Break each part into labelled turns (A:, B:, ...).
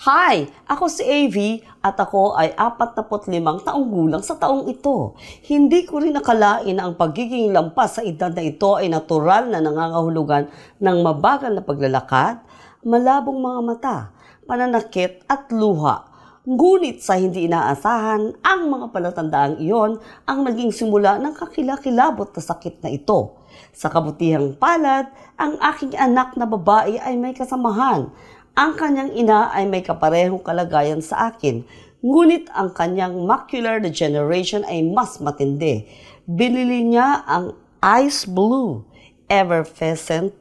A: Hi! Ako si AV at ako ay 45 taong gulang sa taong ito. Hindi ko rin nakalain na ang pagiging lampas sa edad na ito ay natural na nangangahulugan ng mabagal na paglalakad, malabong mga mata, pananakit at luha. Ngunit sa hindi inaasahan, ang mga palatandaang iyon ang naging simula ng kakilakilabot na sakit na ito. Sa kabutihang palad, ang aking anak na babae ay may kasamahan. Ang kanyang ina ay may kaparehong kalagayan sa akin, ngunit ang kanyang macular degeneration ay mas matindi. Binili niya ang Ice Blue Effervescent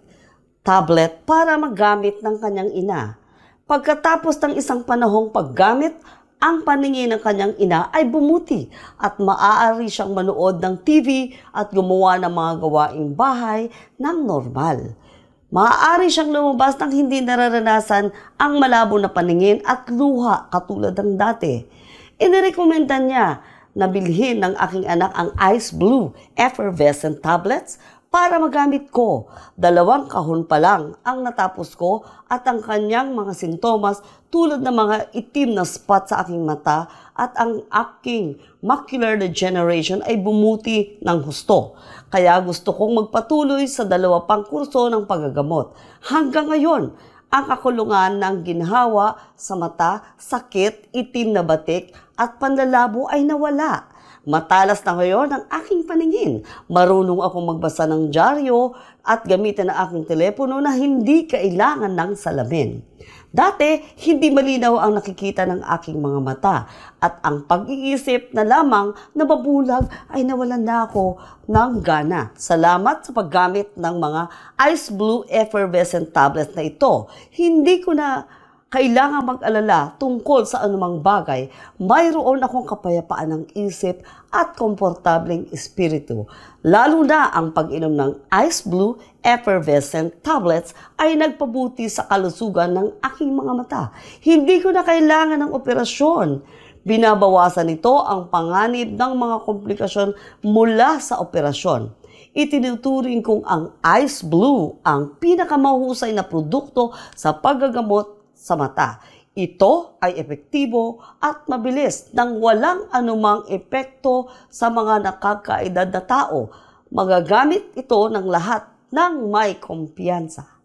A: tablet para magamit ng kanyang ina. Pagkatapos ng isang panahong paggamit, ang paningin ng kanyang ina ay bumuti at maaari siyang manood ng TV at gumawa ng mga gawaing bahay ng normal. Maaari siyang lumabas ng hindi nararanasan ang malabo na paningin at luha katulad ng dati. Inirekomenda niya na bilhin ng aking anak ang Ice Blue Effervescent tablets para magamit ko. 2 kahon pa lang ang natapos ko at ang kanyang mga sintomas tulad ng mga itim na spot sa aking mata at ang aking macular degeneration ay bumuti ng husto. Kaya gusto kong magpatuloy sa 2 pang kurso ng paggagamot. Hanggang ngayon, ang kakulungan ng ginhawa sa mata, sakit, itim na batik at panlalabo ay nawala. Matalas na ngayon ang aking paningin. Marunong akong magbasa ng dyaryo at gamitin ang aking telepono na hindi kailangan ng salamin. Dati, hindi malinaw ang nakikita ng aking mga mata at ang pag-iisip na lamang nababulag ay nawalan na ako ng gana. Salamat sa paggamit ng mga Ice Blue Effervescent tablets na ito. Hindi ko na kailangan mag-alala tungkol sa anumang bagay. Mayroon akong kapayapaan ng isip at komportableng espiritu. Lalo na ang pag-inom ng Ice Blue Effervescent tablets ay nagpabuti sa kalusugan ng aking mga mata. Hindi ko na kailangan ng operasyon. Binabawasan nito ang panganib ng mga komplikasyon mula sa operasyon. Itinuturing kong ang Ice Blue ang pinakamahusay na produkto sa paggagamot sa mata. Ito ay epektibo at mabilis nang walang anumang epekto sa mga nakakaedad na tao. Magagamit ito ng lahat ng may kumpiyansa.